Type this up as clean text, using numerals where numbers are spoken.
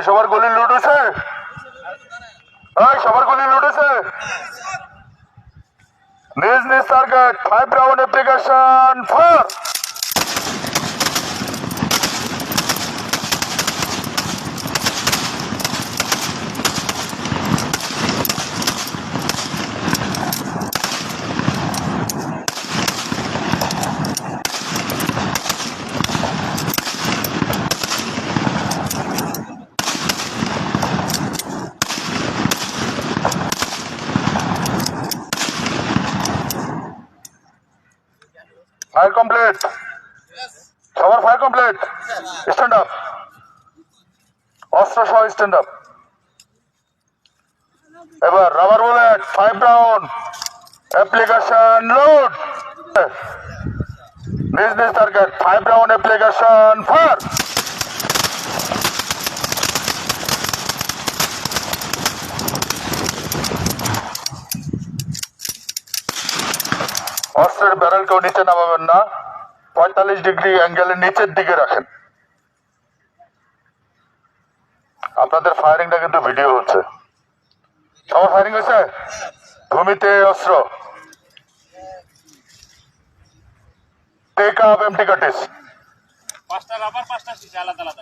সবার গুলি লুট হয়েছে, সবার গুলি লুট হয়েছে। নিজ নিজ target 5 round application fire. Fire complete, সবার ফায়ার কমপ্লিট। স্ট্যান্ড আপ, অস্ত্র সহ স্ট্যান্ড আপ। এবার rubber bullet 5 round application load. নিজ নিজ টার্গেট 5 রাউন্ড অ্যাপ্লিকেশন ফায়ার। অস্ত্রের ব্যারেল কেউ নিচে নামাবেন না, 45 ডিগ্রি অ্যাঙ্গেলের নিচের দিকে রাখেন। আপনাদের ফায়ারিংটা কিন্তু ভিডিও হচ্ছে। সবার ফায়ারিং হয়েছে। ভূমিতে অস্ত্র, টেক আপ এমটি কাটিস। 5টা রাবার 5টা শীশা আলাদা আলাদা।